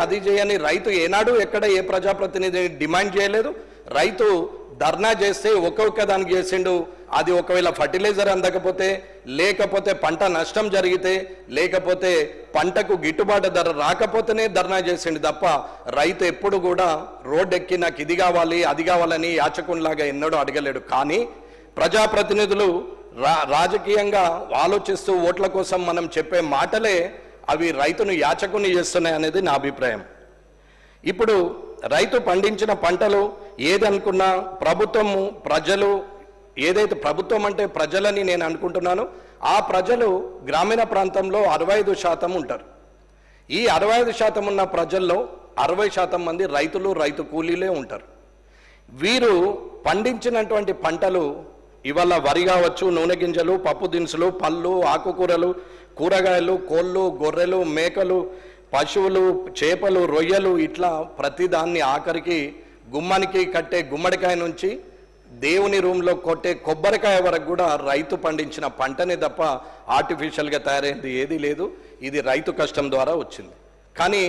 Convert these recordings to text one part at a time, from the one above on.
అది చేయని రైతు ఏనాడు ఎక్కడ ఏ ప్రజాప్రతినిధి డిమాండ్ చేయలేదు. రైతు ధర్నా చేస్తే ఒక్కొక్క దానికి చేసిండు. అది ఒకవేళ ఫర్టిలైజర్ అందకపోతే, లేకపోతే పంట నష్టం జరిగితే, లేకపోతే పంటకు గిట్టుబాటు ధర రాకపోతేనే ధర్నా చేసిండు తప్ప రైతు ఎప్పుడు కూడా రోడ్డు ఎక్కి నాకు ఇది కావాలి అది కావాలని యాచకునిలాగా ఎన్నడూ అడగలేడు. కానీ ప్రజాప్రతినిధులు రాజకీయంగా ఆలోచిస్తూ ఓట్ల కోసం మనం చెప్పే మాటలే అవి రైతును యాచకుని చేస్తున్నాయి అనేది నా అభిప్రాయం. ఇప్పుడు రైతు పండించిన పంటలు ఏదనుకున్నా ప్రభుత్వము ప్రజలు ఏదైతే ప్రభుత్వం అంటే ప్రజలని నేను అనుకుంటున్నాను. ఆ ప్రజలు గ్రామీణ ప్రాంతంలో 65% ఉంటారు. ఈ 65% ఉన్న ప్రజల్లో 60% మంది రైతులు, రైతు కూలీలే ఉంటారు. వీరు పండించినటువంటి పంటలు ఇవాళ వరి కావచ్చు, నూనె గింజలు, పప్పు దినుసులు, పళ్ళు, ఆకుకూరలు, కూరగాయలు, కోళ్ళు, గొర్రెలు, మేకలు, పశువులు, చేపలు, రొయ్యలు, ఇట్లా ప్రతిదాన్ని ఆఖరికి గుమ్మానికి కట్టే గుమ్మడికాయ నుంచి దేవుని రూమ్లో కొట్టే కొబ్బరికాయ వరకు కూడా రైతు పండించిన పంటనే తప్ప ఆర్టిఫిషియల్గా తయారైంది ఏదీ లేదు. ఇది రైతు కష్టం ద్వారా వచ్చింది. కానీ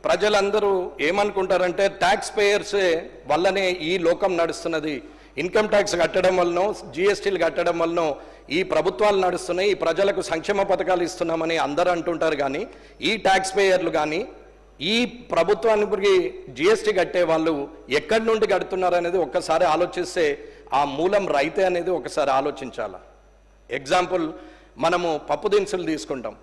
ప్రజలందరూ ఏమనుకుంటారంటే ట్యాక్స్ పేయర్సే వల్లనే ఈ లోకం నడుస్తున్నది, ఇన్కమ్ ట్యాక్స్ కట్టడం వలనో, జిఎస్టీలు కట్టడం వలనో ఈ ప్రభుత్వాలు నడుస్తున్నాయి, ఈ ప్రజలకు సంక్షేమ పథకాలు ఇస్తున్నామని అందరూ అంటుంటారు. కానీ ఈ ట్యాక్స్ పేయర్లు కానీ ఈ ప్రభుత్వానికి జిఎస్టీ కట్టే వాళ్ళు ఎక్కడి నుండి కడుతున్నారు అనేది ఒక్కసారి ఆలోచిస్తే ఆ మూలం రైతే అనేది ఒకసారి ఆలోచించాలి. ఎగ్జాంపుల్, మనము పప్పు దినుసులు తీసుకుంటాం.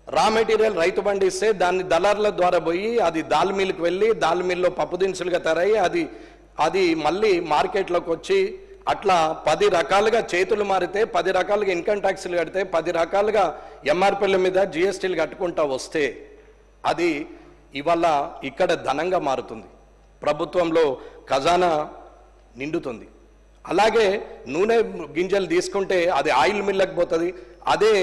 రా మెటీరియల్ రైతు పండిస్తే దాన్ని దళారుల ద్వారా పోయి అది దాల్ మిల్కి వెళ్ళి దాల్ మిల్లో పప్పు దినుసులుగా తయారయ్యి అది మళ్ళీ మార్కెట్లోకి వచ్చి అట్లా 10 రకాలుగా చేతులు మారితే 10 రకాలుగా ఇన్కమ్ ట్యాక్స్లు కడితే 10 రకాలుగా ఎంఆర్పీల మీద జిఎస్టీలు కట్టుకుంటా వస్తే అది ఇవాళ ఇక్కడ ధనంగా మారుతుంది, ప్రభుత్వంలో ఖజానా నిండుతుంది. అలాగే నూనె గింజలు తీసుకుంటే అది ఆయిల్ మిల్లకు పోతుంది, అదే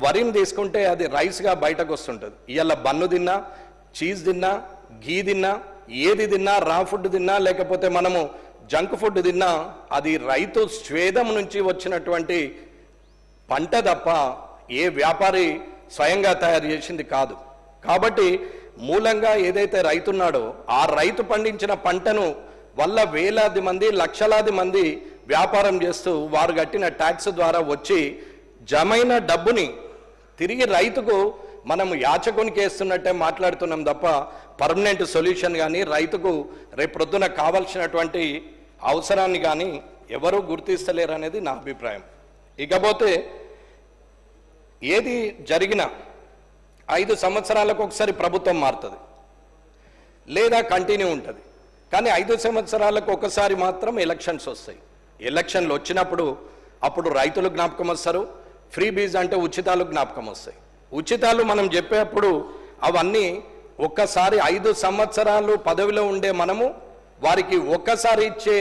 వరిని తీసుకుంటే అది రైస్గా బయటకు వస్తుంటుంది. ఇవాళ బన్ను తిన్నా, చీజ్ తిన్నా, ఘీ తిన్నా, ఏది తిన్నా, రా ఫుడ్ తిన్నా, లేకపోతే మనము జంక్ ఫుడ్ తిన్నా అది రైతు స్వేదం నుంచి వచ్చినటువంటి పంట తప్ప ఏ వ్యాపారి స్వయంగా తయారు చేసింది కాదు. కాబట్టి మూలంగా ఏదైతే రైతున్నాడో ఆ రైతు పండించిన పంటను వల్ల వేలాది మంది, లక్షలాది మంది వ్యాపారం చేస్తూ వారు కట్టిన ట్యాక్స్ ద్వారా వచ్చి జమైన డబ్బుని తిరిగి రైతుకు మనము యాచకునికి వేస్తున్నట్టే మాట్లాడుతున్నాం తప్ప పర్మనెంట్ సొల్యూషన్ కానీ రైతుకు రేపొద్దున కావాల్సినటువంటి అవసరాన్ని కానీ ఎవరూ గుర్తిస్తలేరు అనేది నా అభిప్రాయం. ఇకపోతే ఏది జరిగినా 5 సంవత్సరాలకు ఒకసారి ప్రభుత్వం మారుతుంది లేదా కంటిన్యూ ఉంటుంది. కానీ 5 సంవత్సరాలకు ఒకసారి మాత్రం ఎలక్షన్స్ వస్తాయి. ఎలక్షన్లు వచ్చినప్పుడు అప్పుడు రైతులు జ్ఞాపకం వస్తారు, ఫ్రీ బీజ్ అంటే ఉచితాలు జ్ఞాపకం వస్తాయి. ఉచితాలు మనం చెప్పేప్పుడు అవన్నీ ఒక్కసారి 5 సంవత్సరాలు పదవిలో ఉండే మనము వారికి ఒక్కసారి ఇచ్చే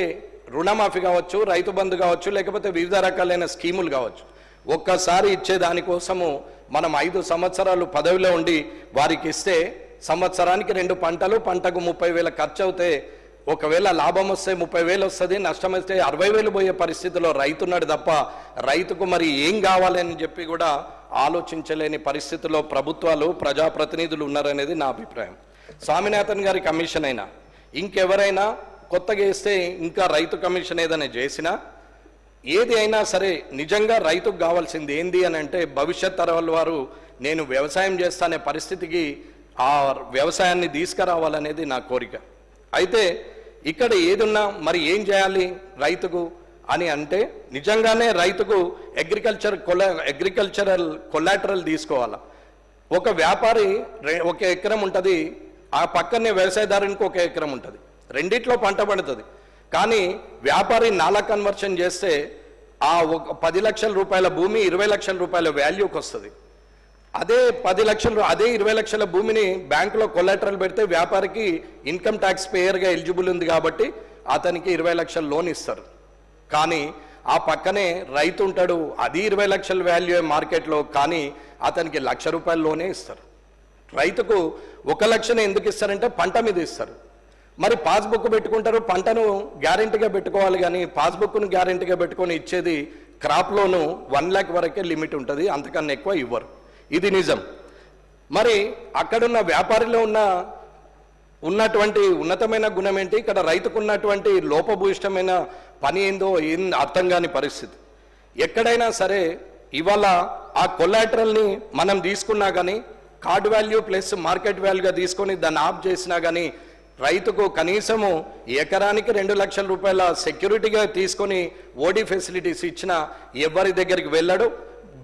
రుణమాఫీ కావచ్చు, రైతు బంధు కావచ్చు, లేకపోతే వివిధ రకాలైన స్కీములు కావచ్చు, ఒక్కసారి ఇచ్చే దానికోసము మనం 5 సంవత్సరాలు పదవిలో ఉండి వారికి ఇస్తే సంవత్సరానికి 2 పంటలు, పంటకు 30,000 ఖర్చు అవుతే ఒకవేళ లాభం వస్తే 30,000 వస్తుంది, నష్టం వస్తే 60,000 పోయే పరిస్థితిలో రైతున్నాడు తప్ప రైతుకు మరి ఏం కావాలని చెప్పి కూడా ఆలోచించలేని పరిస్థితిలో ప్రభుత్వాలు, ప్రజాప్రతినిధులు ఉన్నారనేది నా అభిప్రాయం. స్వామినాథన్ గారి కమిషన్ అయినా ఇంకెవరైనా కొత్తగా వేస్తే ఇంకా రైతు కమిషన్ ఏదైనా చేసినా ఏది అయినా సరే నిజంగా రైతుకు కావాల్సింది ఏంది అని అంటే భవిష్యత్ తరాల వారు నేను వ్యవసాయం చేస్తానే పరిస్థితికి ఆ వ్యవసాయాన్ని తీసుకురావాలనేది నా కోరిక. అయితే ఇక్కడ ఏదున్నా మరి ఏం చేయాలి రైతుకు అని అంటే నిజంగానే రైతుకు అగ్రికల్చరల్ కొలాటరల్ తీసుకోవాలా. ఒక వ్యాపారి 1 ఎకరం ఉంటుంది, ఆ పక్కనే వ్యవసాయదారునికి 1 ఎకరం ఉంటుంది, రెండిట్లో పంట పడుతుంది. కానీ వ్యాపారి నాలా కన్వర్షన్ చేస్తే ఆ 10 లక్షల రూపాయల భూమి 20 లక్షల రూపాయల వాల్యూకి వస్తుంది. అదే 10 లక్షలు, అదే 20 లక్షల భూమిని బ్యాంకులో కొలాటరల్ పెడితే వ్యాపారికి ఇన్కమ్ ట్యాక్స్ పేయర్గా ఎలిజిబుల్ ఉంది కాబట్టి అతనికి 20 లక్షల లోన్ ఇస్తారు. కానీ ఆ పక్కనే రైతు ఉంటాడు, అది 20 లక్షల వాల్యూ మార్కెట్లో, కానీ అతనికి 1,00,000 రూపాయల లోనే ఇస్తారు. రైతుకు 1 లక్షనే ఎందుకు ఇస్తారంటే పంట మీద ఇస్తారు. మరి పాస్బుక్ పెట్టుకుంటారు, పంటను గ్యారెంటీగా పెట్టుకోవాలి, కానీ పాస్బుక్ను గ్యారెంటీగా పెట్టుకొని ఇచ్చేది క్రాప్ లోను 1 లక్ష వరకే లిమిట్ ఉంటుంది, అంతకన్నా ఎక్కువ ఇవ్వరు. ఇది నిజం. మరి అక్కడున్న వ్యాపారిలో ఉన్న ఉన్నటువంటి ఉన్నతమైన గుణం ఏంటి, ఇక్కడ రైతుకు ఉన్నటువంటి లోపభూయిష్టమైన పని ఏందో అర్థం కాని పరిస్థితి. ఎక్కడైనా సరే ఇవాళ ఆ కొలాటరల్ని మనం తీసుకున్నా కానీ కార్డ్ వాల్యూ ప్లస్ మార్కెట్ వాల్యూగా తీసుకొని దాన్ని ఆఫ్ చేసినా కానీ రైతుకు కనీసము ఎకరానికి 2 లక్షల రూపాయల సెక్యూరిటీగా తీసుకొని ఓడి ఫెసిలిటీస్ ఇచ్చిన ఎవరి దగ్గరికి వెళ్ళడు.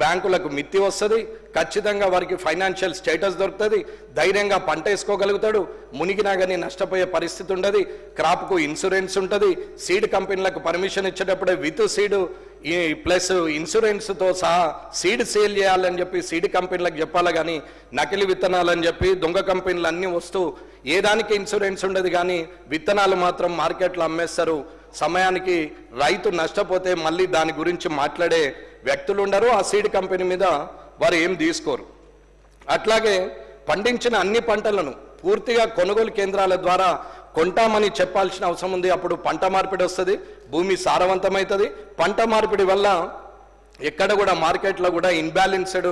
బ్యాంకులకు మిత్తి వస్తుంది, ఖచ్చితంగా వారికి ఫైనాన్షియల్ స్టేటస్ దొరుకుతుంది, ధైర్యంగా పంట వేసుకోగలుగుతాడు, మునిగినా కానీ నష్టపోయే పరిస్థితి ఉండదు, క్రాప్కు ఇన్సూరెన్స్ ఉంటుంది, సీడ్ కంపెనీలకు పర్మిషన్ ఇచ్చేటప్పుడే విత్ సీడ్ ప్లస్ ఇన్సూరెన్స్తో సహా సీడ్ సేల్ చేయాలని చెప్పి సీడ్ కంపెనీలకు చెప్పాలి. కానీ నకిలీ విత్తనాలని చెప్పి దొంగ కంపెనీలు అన్నీ వస్తూ ఏ దానికి ఇన్సూరెన్స్ ఉండదు, కానీ విత్తనాలు మాత్రం మార్కెట్లో అమ్మేస్తారు. సమయానికి రైతు నష్టపోతే మళ్ళీ దాని గురించి మాట్లాడే వ్యక్తులు ఉండరు, ఆ సీడ్ కంపెనీ మీద వారు ఏం తీసుకోరు. అట్లాగే పండించిన అన్ని పంటలను పూర్తిగా కొనుగోలు కేంద్రాల ద్వారా కొంటామని చెప్పాల్సిన అవసరం ఉంది. అప్పుడు పంట మార్పిడి వస్తుంది, భూమి సారవంతమవుతుంది. పంట మార్పిడి వల్ల ఎక్కడ కూడా మార్కెట్లో కూడా ఇన్బ్యాలెన్స్డ్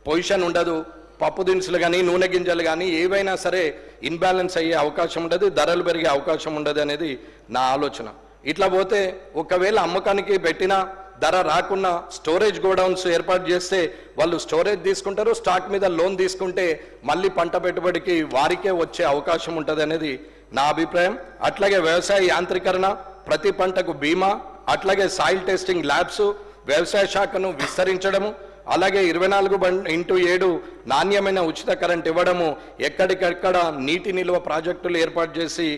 పొజిషన్ ఉండదు. పప్పు దినుసులు కానీ నూనె గింజలు కానీ ఏవైనా సరే ఇన్బ్యాలెన్స్ అయ్యే అవకాశం ఉండదు, ధరలు పెరిగే అవకాశం ఉండదు అనేది నా ఆలోచన. ఇట్లా పోతే ఒకవేళ అమ్మకానికి పెట్టినా ధర రాకున్నా స్టోరేజ్ గోడౌన్స్ ఏర్పాటు చేస్తే వాళ్ళు స్టోరేజ్ తీసుకుంటారు, స్టాక్ మీద లోన్ తీసుకుంటే మళ్ళీ పంట పెట్టుబడికి వారికే వచ్చే అవకాశం ఉంటుంది అనేది నా అభిప్రాయం. అట్లాగే వ్యవసాయ యాంత్రీకరణ, ప్రతి పంటకు బీమా, అట్లాగే సాయిల్ టెస్టింగ్ ల్యాబ్స్, వ్యవసాయ శాఖను విస్తరించడము, అలాగే 24/7 నాణ్యమైన ఉచిత కరెంట్ ఇవ్వడము, ఎక్కడికెక్కడ నీటి నిల్వ ప్రాజెక్టులు ఏర్పాటు చేసి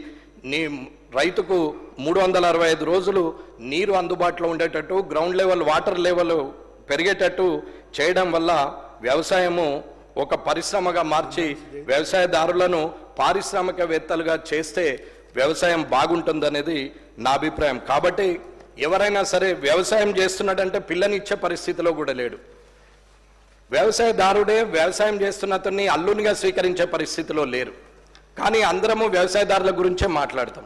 రైతుకు 365 రోజులు నీరు అందుబాటులో ఉండేటట్టు, గ్రౌండ్ లెవెల్ వాటర్ లెవెల్ పెరిగేటట్టు చేయడం వల్ల వ్యవసాయము ఒక పరిశ్రమగా మార్చి వ్యవసాయదారులను పారిశ్రామికవేత్తలుగా చేస్తే వ్యవసాయం బాగుంటుందనేది నా అభిప్రాయం. కాబట్టి ఎవరైనా సరే వ్యవసాయం చేస్తున్నాడంటే పిల్లనిచ్చే పరిస్థితిలో కూడా లేడు. వ్యవసాయదారుడే వ్యవసాయం చేస్తున్న అతన్ని అల్లునిగా స్వీకరించే పరిస్థితిలో లేరు. కానీ అందరము వ్యవసాయదారుల గురించే మాట్లాడతాం.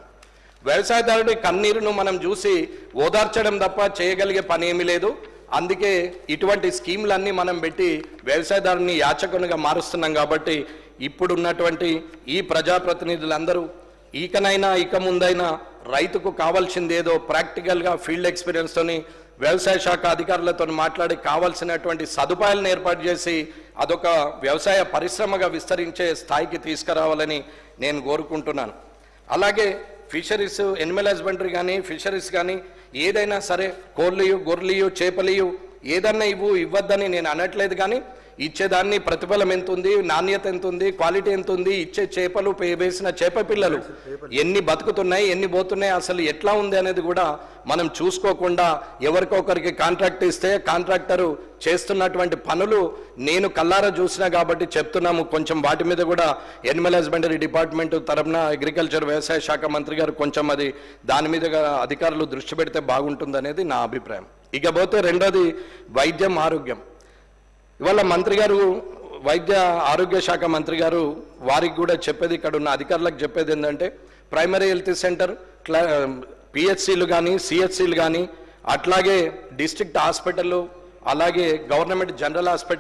వ్యవసాయదారుడి కన్నీరును మనం చూసి ఓదార్చడం తప్ప చేయగలిగే పని ఏమీ లేదు. అందుకే ఇటువంటి స్కీములన్నీ మనం పెట్టి వ్యవసాయదారుని యాచకునిగా మారుస్తున్నాం. కాబట్టి ఇప్పుడున్నటువంటి ఈ ప్రజాప్రతినిధులందరూ ఇక ముందైనా రైతుకు కావాల్సిందేదో ప్రాక్టికల్గా ఫీల్డ్ ఎక్స్పీరియన్స్తోని వ్యవసాయ శాఖ అధికారులతో మాట్లాడి కావాల్సినటువంటి సదుపాయాలను ఏర్పాటు చేసి అదొక వ్యవసాయ పరిశ్రమగా విస్తరించే స్థాయికి తీసుకురావాలని నేను కోరుకుంటున్నాను. అలాగే ఫిషరీస్, ఎనిమల్ హస్బెండరీ కానీ ఫిషరీస్ కానీ ఏదైనా సరే కోళ్ళియు, గొర్రెలియు, చేపలియు ఏదన్నా ఇవ్వద్దని నేను అనట్లేదు. కానీ ఇచ్చేదాన్ని ప్రతిఫలం ఎంత ఉంది, నాణ్యత ఎంత ఉంది, క్వాలిటీ ఎంత ఉంది, ఇచ్చే చేపలు వేసిన చేప పిల్లలు ఎన్ని బతుకుతున్నాయి, ఎన్ని పోతున్నాయి, అసలు ఎట్లా ఉంది అనేది కూడా మనం చూసుకోకుండా ఎవరికొకరికి కాంట్రాక్ట్ ఇస్తే కాంట్రాక్టరు చేస్తున్నటువంటి పనులు నేను కల్లారా చూసినా కాబట్టి చెప్తున్నాము. కొంచెం వాటి మీద కూడా ఎనిమల్ హస్బెండరీ డిపార్ట్మెంట్ తరఫున అగ్రికల్చర్ వ్యవసాయ శాఖ మంత్రి గారు కొంచెం దాని మీద అధికారులు దృష్టి పెడితే బాగుంటుంది నా అభిప్రాయం. ఇకపోతే రెండోది వైద్యం, ఆరోగ్యం. ఇవాళ మంత్రి గారు, వైద్య ఆరోగ్య శాఖ మంత్రి గారు వారికి కూడా చెప్పేది, ఇక్కడ ఉన్న అధికారులకు చెప్పేది ఏంటంటే ప్రైమరీ హెల్త్ సెంటర్, పిహెచ్సిలు కానీ సిహెచ్సిలు కానీ, అట్లాగే డిస్ట్రిక్ట్ హాస్పిటల్, అలాగే గవర్నమెంట్ జనరల్ హాస్పిటల్